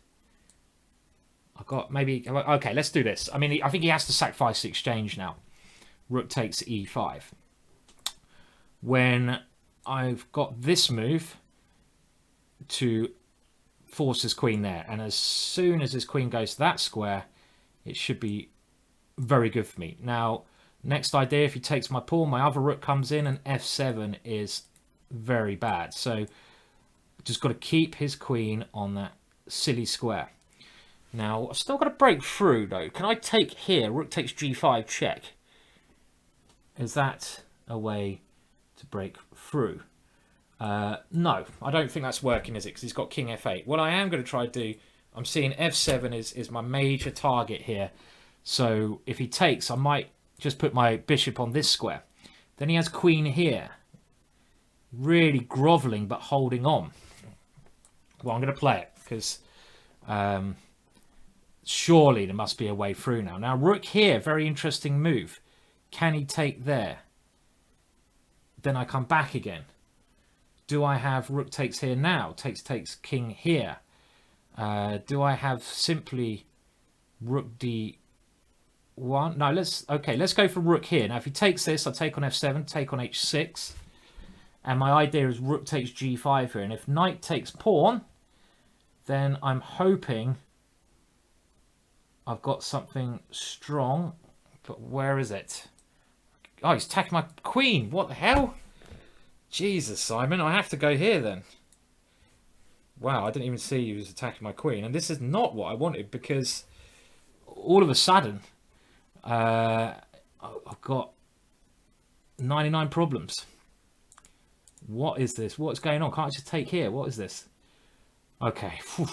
I've got maybe... Okay, let's do this. I mean, I think he has to sacrifice the exchange now. Rook takes e5. When I've got this move to force his queen there, and as soon as his queen goes to that square, it should be very good for me. Now, next idea, if he takes my pawn, my other rook comes in, and f7 is very bad. So, just got to keep his queen on that silly square. Now, I've still got to break through, though. Can I take here? Rook takes g5, check. Is that a way to break through? No, I don't think that's working, is it? Because he's got king f8. What I am going to try to do, I'm seeing f7 is my major target here. So if he takes, I might just put my bishop on this square. Then he has queen here. Really grovelling, but holding on. Well, I'm going to play it, because... surely there must be a way through now. Now, rook here, very interesting move. Can he take there? Then I come back again. Do I have rook takes here now? Takes king here. Do I have simply rook d1? No, let's go for rook here. Now, if he takes this, I take on f7, take on h6. And my idea is rook takes g5 here. And if knight takes pawn, then I'm hoping I've got something strong. But where is it? Oh, he's attacking my queen. What the hell? Jesus, Simon. I have to go here then. Wow, I didn't even see he was attacking my queen. And this is not what I wanted, because all of a sudden, I've got 99 problems. What is this? What's going on? Can't I just take here? What is this? Okay. Whew.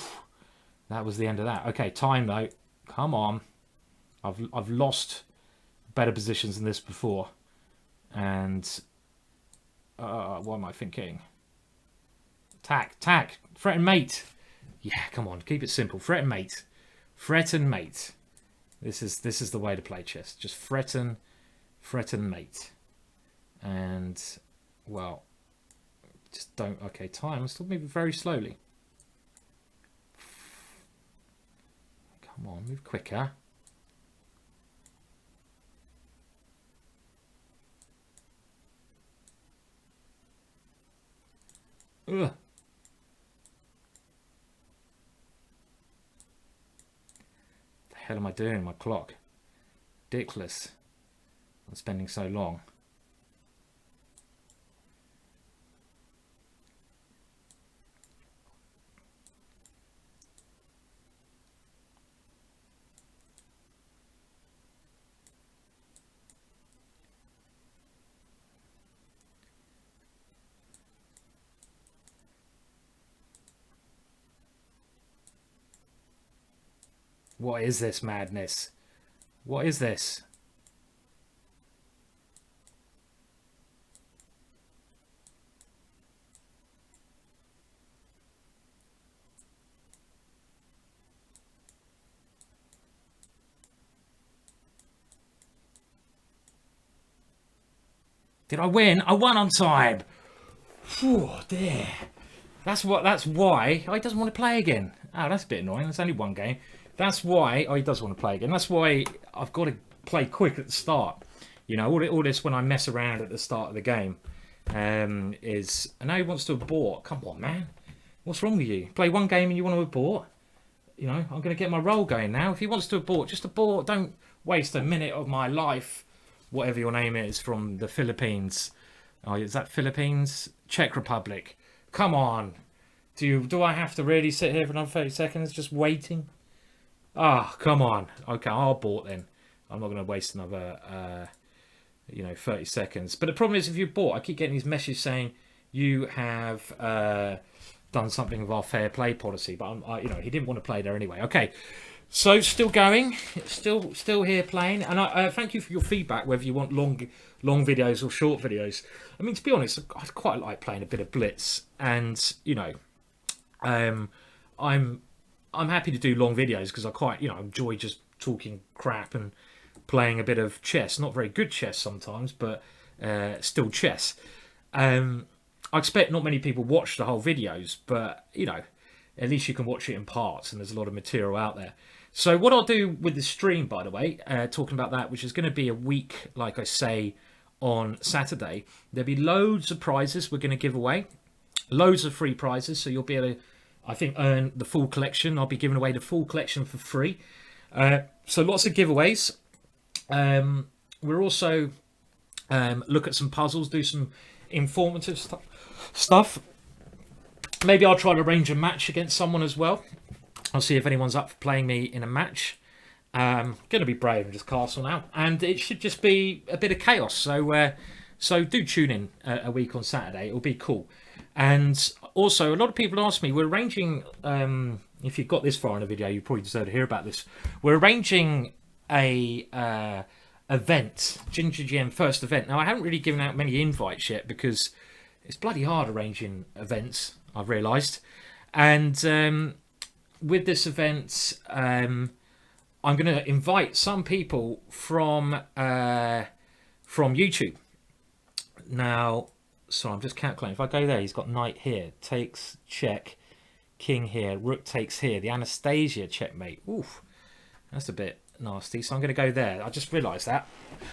That was the end of that. Okay, time though. Come on. I've lost better positions than this before. And what am I thinking? Tack. Threat and mate. Yeah, come on. Keep it simple. Threat and mate. Threat and mate. This is the way to play chess. Just threat and mate. And, well, just don't... Okay, time. I'm still moving very slowly. Come on, move quicker. Ugh. The hell am I doing? My clock. Ridiculous. I'm spending so long. What is this madness? What is this? Did I win? I won on time. Phew, dear. That's why he doesn't want to play again. Oh, that's a bit annoying. It's only one game. That's why he does want to play again. That's why I've got to play quick at the start. You know, all this when I mess around at the start of the game is... I know he wants to abort. Come on, man. What's wrong with you? Play one game and you want to abort? You know, I'm going to get my roll going now. If he wants to abort, just abort. Don't waste a minute of my life. Whatever your name is, from the Philippines. Oh, is that Philippines? Czech Republic. Come on. Do I have to really sit here for another 30 seconds just waiting? Ah, oh, come on. Okay, I'll abort then. I'm not going to waste another, 30 seconds. But the problem is, if you abort, I keep getting these messages saying you have done something with our fair play policy. But he didn't want to play there anyway. Okay, so still going, still here playing, and I thank you for your feedback. Whether you want long videos or short videos. I mean, to be honest, I quite like playing a bit of blitz, and I'm happy to do long videos because I quite enjoy just talking crap and playing a bit of chess. Not very good chess sometimes, but still chess. I expect not many people watch the whole videos, but at least you can watch it in parts, and there's a lot of material out there. So what I'll do with the stream, by the way, talking about that, which is going to be a week, like I say, on Saturday, there'll be loads of prizes we're going to give away, loads of free prizes, so you'll be able to, I think, earn the full collection. I'll be giving away the full collection for free. So lots of giveaways. We're also look at some puzzles, do some informative stuff. Maybe I'll try to arrange a match against someone as well. I'll see if anyone's up for playing me in a match. Going to be brave and just castle now, and it should just be a bit of chaos. So do tune in a week on Saturday. It'll be cool. And also, a lot of people ask me, we're arranging, if you've got this far in the video, you probably deserve to hear about this. We're arranging a event, GingerGM first event. Now, I haven't really given out many invites yet because it's bloody hard arranging events, I've realised. And with this event, I'm going to invite some people from YouTube. Now, so I'm just calculating. If I go there, he's got knight here, takes, check, king here, rook takes here, the Anastasia checkmate. Oof, that's a bit nasty. So I'm going to go there. I just realised that.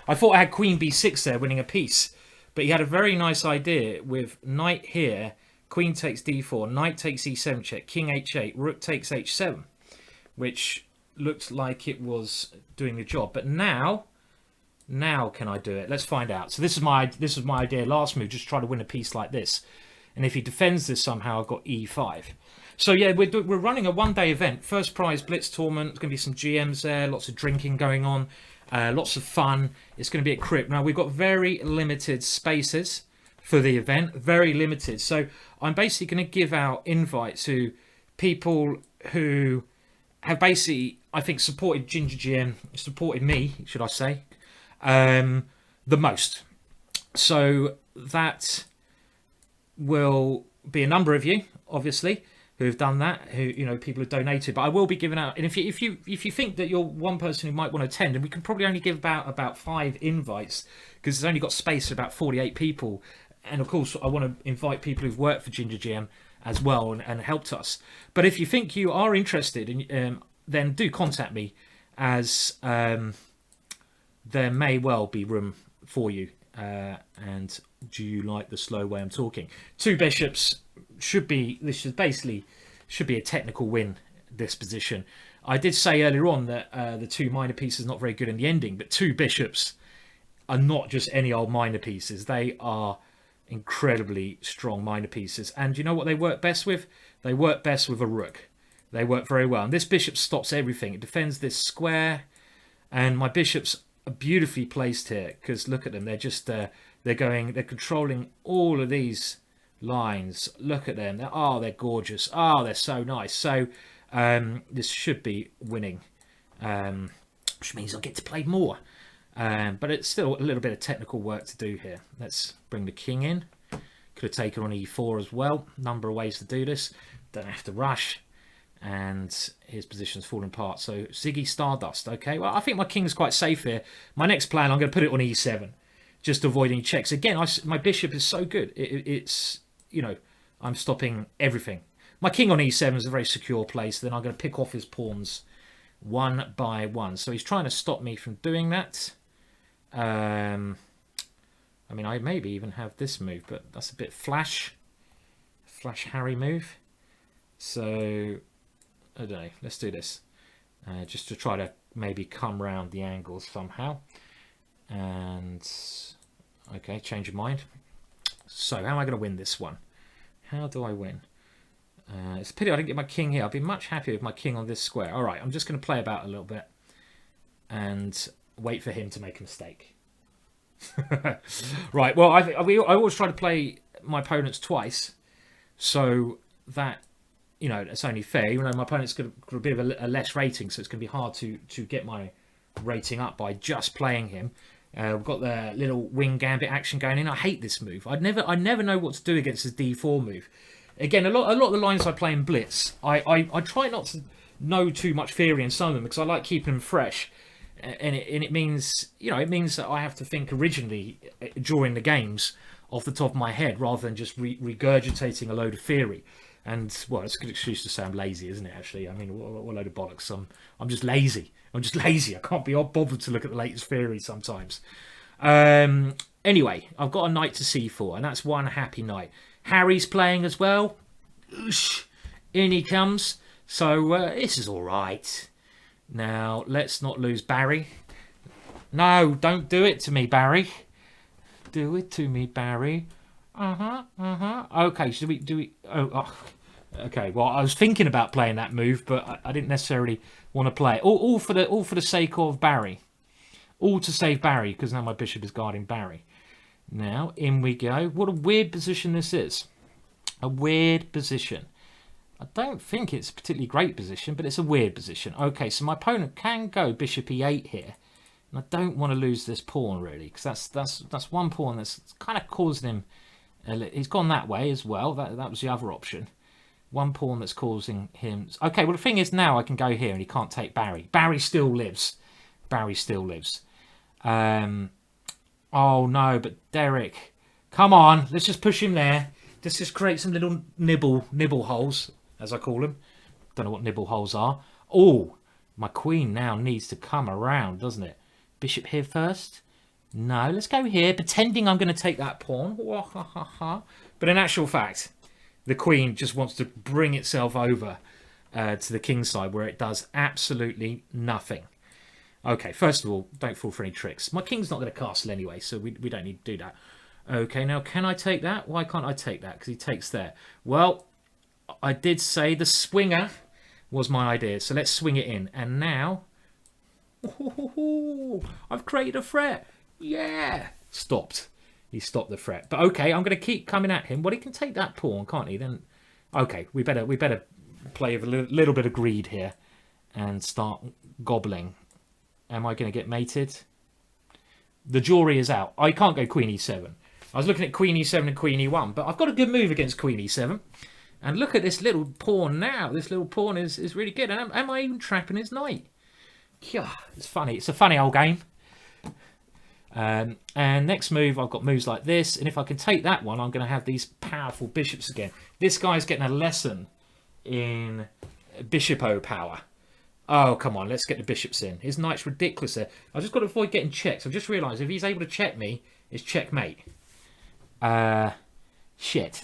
I thought I had queen b6 there, winning a piece, But he had a very nice idea with knight here, queen takes d4, knight takes e7 check, king h8, rook takes h7, which looked like it was doing the job. But now can I do it? Let's find out. So this is my idea last move, just try to win a piece like this. And if he defends this somehow, I've got e5. So yeah, we're running a one-day event, first prize blitz tournament. There's going to be some GMs there, lots of drinking going on, lots of fun. It's going to be at Crypt. Now we've got very limited spaces for the event, very limited. So I'm basically going to give out invites to people who have basically, I think, supported GingerGM, supported me, should I say, the most. So that will be a number of you, obviously, who have done that, who, you know, people have donated. But I will be giving out, and if you think that you're one person who might want to attend, and we can probably only give about 5 invites because it's only got space for about 48 people. And of course, I want to invite people who've worked for GingerGM as well and helped us. But if you think you are interested, then do contact me, as there may well be room for you. And do you like the slow way I'm talking? 2 bishops should be a technical win, this position. I did say earlier on that the 2 minor pieces are not very good in the ending, but 2 bishops are not just any old minor pieces. They are incredibly strong minor pieces. And you know what they work best with? They work best with a rook. They work very well. And this bishop stops everything. It defends this square. And my bishops are beautifully placed here, because look at them. They're just they're controlling all of these lines. Look at them. They're gorgeous. They're so nice. So this should be winning, which means I'll get to play more. But it's still a little bit of technical work to do here. Let's bring the king in. Could have taken on e4 as well. Number of ways to do this. Don't have to rush. And his position's falling apart. So Ziggy Stardust. Okay, well, I think my king's quite safe here. My next plan, I'm going to put it on e7, just to avoid any checks. Again, my bishop is so good. It's, you know, I'm stopping everything. My king on e7 is a very secure place. Then I'm going to pick off his pawns one by one. So he's trying to stop me from doing that. I mean, I maybe even have this move, but that's a bit flash Harry move. So I don't know. Let's do this, just to try to maybe come round the angles somehow. And okay, change of mind. So how am I going to win this one? How do I win? It's a pity I didn't get my king here. I'd be much happier with my king on this square. All right, I'm just going to play about a little bit and wait for him to make a mistake. Right, well, I always try to play my opponents twice, so that, you know, it's only fair. Even though my opponent's got a bit of a less rating, so it's going to be hard to get my rating up by just playing him. We've got the little wing gambit action going in. I hate this move. I never know what to do against this d4 move. Again, a lot of the lines I play in blitz, I try not to know too much theory in some of them, because I like keeping them fresh. And it means, you know, it means that I have to think originally during the games off the top of my head, rather than just regurgitating a load of theory. And, well, it's a good excuse to say I'm lazy, isn't it, actually? I mean, what a load of bollocks. I'm just lazy. I can't be bothered to look at the latest theory sometimes. Anyway, I've got a knight to c4, and that's one happy knight. Harry's playing as well. Oosh, in he comes. So this is all right. Now, let's not lose Barry. No, don't do it to me, Barry. Do it to me, Barry. Okay, should we do we? Oh, okay. Well, I was thinking about playing that move, but I didn't necessarily want to play it. All for the sake of Barry. All to save Barry, because now my bishop is guarding Barry. Now in we go. What a weird position this is. A weird position. I don't think it's a particularly great position, but it's a weird position. Okay, so my opponent can go bishop e8 here. And I don't want to lose this pawn, really, because that's one pawn that's kind of causing him... He's gone that way as well. That was the other option. One pawn that's causing him... Okay, well, the thing is now I can go here and he can't take Barry. Barry still lives. Barry still lives. Oh, no, but Derek... Come on, let's just push him there. Let's just create some little nibble holes, as I call them. Don't know what nibble holes are. Oh, my queen now needs to come around, doesn't it? Bishop here first. No, let's go here, pretending I'm going to take that pawn. But in actual fact, the queen just wants to bring itself over to the king's side, where it does absolutely nothing. Okay, first of all, don't fall for any tricks. My king's not going to castle anyway, so we don't need to do that. Okay, now can I take that? Why can't I take that? Because he takes there. Well, I did say the swinger was my idea, so let's swing it in. And now, I've created a threat. Yeah, stopped. He stopped the threat. But okay, I'm going to keep coming at him. Well, he can take that pawn, can't he? Then, okay, we better play with a little bit of greed here and start gobbling. Am I going to get mated? The jury is out. I can't go queen e7. I was looking at queen e7 and queen e1, but I've got a good move against queen e7. And look at this little pawn now. This little pawn is really good. And am I even trapping his knight? Yeah, it's funny. It's a funny old game. And next move, I've got moves like this. And if I can take that one, I'm going to have these powerful bishops again. This guy's getting a lesson in bishop-o power. Oh, come on, let's get the bishops in. His knight's ridiculous there. I've just got to avoid getting checks. I've just realised if he's able to check me, it's checkmate. Shit.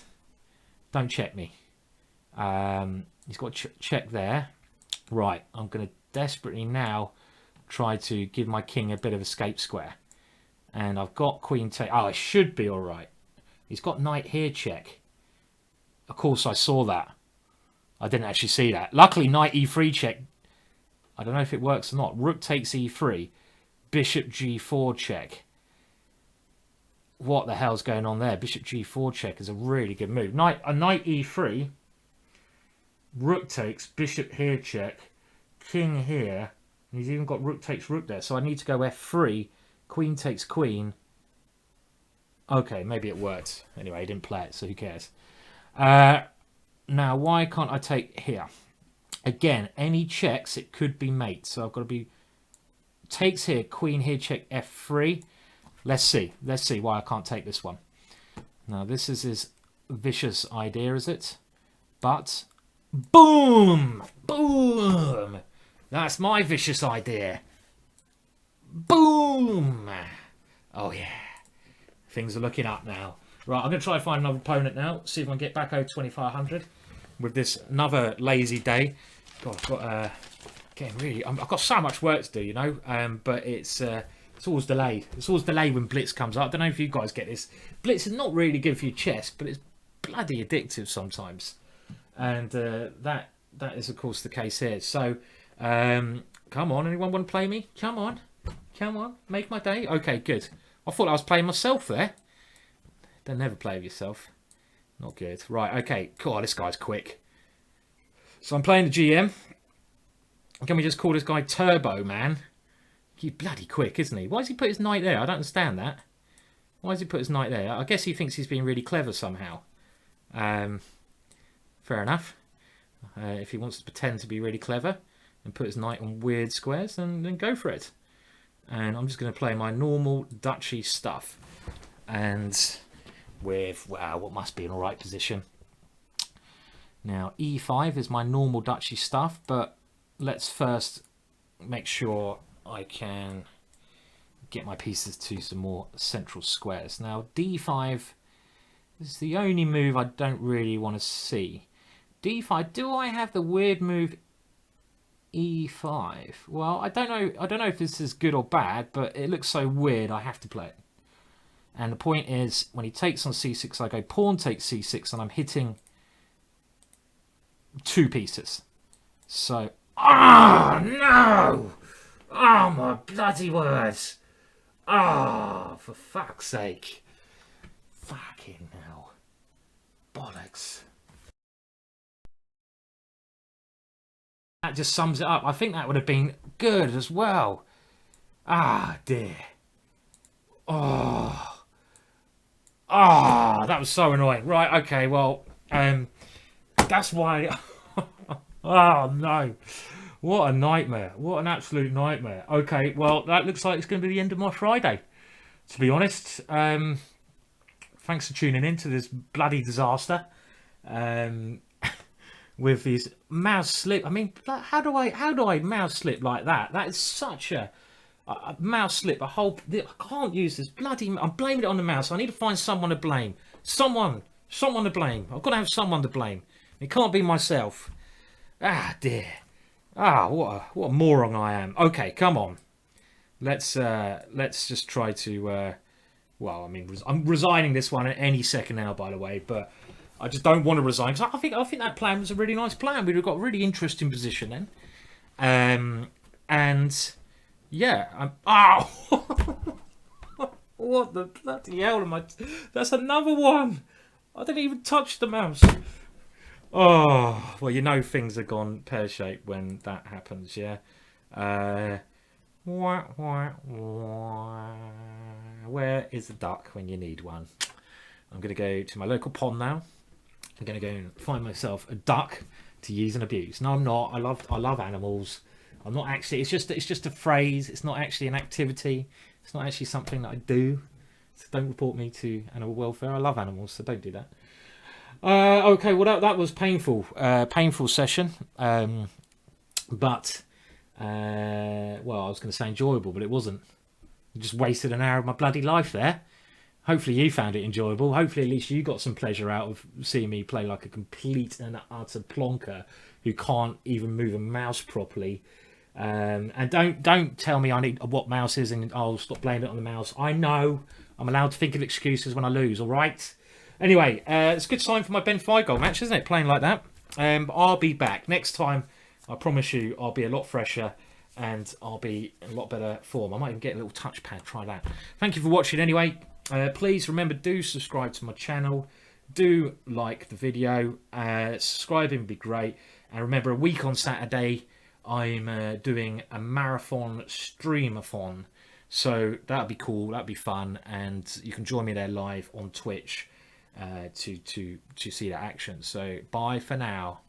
Don't check me. He's got check there. Right, I'm going to desperately now try to give my king a bit of escape square. And I've got queen take. Oh, I should be all right. He's got knight here check. Of course, I saw that. I didn't actually see that. Luckily, knight e3 check. I don't know if it works or not. Rook takes e3. Bishop g4 check. What the hell's going on there? Bishop g4 check is a really good move. Knight e3. Rook takes. Bishop here check. King here. And he's even got rook takes rook there. So I need to go f3. Queen takes queen. Okay, maybe it worked. Anyway, he didn't play it, so who cares? Now, why can't I take here? Again, any checks, it could be mate. So I've got to be... Takes here, queen here, check f3. Let's see. Let's see why I can't take this one. Now, this is his vicious idea, is it? But... Boom! Boom! That's my vicious idea. Boom! Oh, yeah. Things are looking up now. Right, I'm going to try and find another opponent now. See if I can get back over 2,500 with this another lazy day. God, I've got getting really. I've got so much work to do, you know. But it's always delayed. It's always delayed when blitz comes up. I don't know if you guys get this. Blitz is not really good for your chest, but it's bloody addictive sometimes. And that is of course the case here. So come on, anyone want to play me? Come on, come on, make my day. Okay, good. I thought I was playing myself there. Don't never play with yourself. Not good. Right, okay. God, this guy's quick. So I'm playing the GM. Can we just call this guy Turbo, man? He's bloody quick, isn't he? Why does he put his knight there? I don't understand that. Why does he put his knight there? I guess he thinks he's being really clever somehow. Fair enough. If he wants to pretend to be really clever and put his knight on weird squares, then go for it. And I'm just going to play my normal duchy stuff. And with, wow, what must be an alright position. Now, e5 is my normal duchy stuff, but let's first make sure I can get my pieces to some more central squares. Now, d5 is the only move I don't really want to see. d5, do I have the weird move e5? Well, I don't know if this is good or bad, but it looks so weird I have to play it. And the point is, when he takes on c6, I go pawn takes c6, and I'm hitting two pieces. So, oh no! Oh my bloody words! Oh, for fuck's sake! Fucking hell! Bollocks! That just sums it up. I think that would have been good as well. Ah, dear. Oh. Ah, that was so annoying. Right, okay, well, that's why... Oh, no. What a nightmare. What an absolute nightmare. Okay, well, that looks like it's going to be the end of my Friday, to be honest. Thanks for tuning in to this bloody disaster. With these mouse slip. I mean, how do I mouse slip like that? That is such a... A mouse slip. I can't use this bloody. I'm blaming it on the mouse. I need to find someone to blame. Someone to blame. I've got to have someone to blame. It can't be myself. Ah dear. Ah, what a moron I am. Okay, come on. Let's just try to. Well, I mean, I'm resigning this one at any second now, by the way, but I just don't want to resign because I think that plan was a really nice plan. We'd have got a really interesting position then, and yeah, what the bloody hell am I? That's another one. I didn't even touch the mouse. Oh, well, you know things have gone pear-shaped when that happens, yeah. Where is the duck when you need one? I'm going to go to my local pond now. I'm going to go and find myself a duck to use and abuse. No, I'm not. I love animals. I'm not actually. It's just a phrase. It's not actually an activity. It's not actually something that I do. So don't report me to animal welfare. I love animals, so don't do that. Okay, well that was painful. Painful session. But well, I was going to say enjoyable, but it wasn't. I just wasted an hour of my bloody life there. Hopefully you found it enjoyable. Hopefully at least you got some pleasure out of seeing me play like a complete and utter plonker who can't even move a mouse properly. And don't tell me I need what mouse is and I'll stop blaming it on the mouse. I know I'm allowed to think of excuses when I lose. All right. Anyway, it's a good sign for my Ben 5 goal match, isn't it? Playing like that. But I'll be back next time. I promise you, I'll be a lot fresher. And I'll be in a lot better form. I might even get a little touchpad. Try that. Thank you for watching anyway. Please remember, do subscribe to my channel. Do like the video. Subscribing would be great. And remember, a week on Saturday, I'm doing a marathon streamathon. So that'll be cool. That'll be fun. And you can join me there live on Twitch to see that action. So bye for now.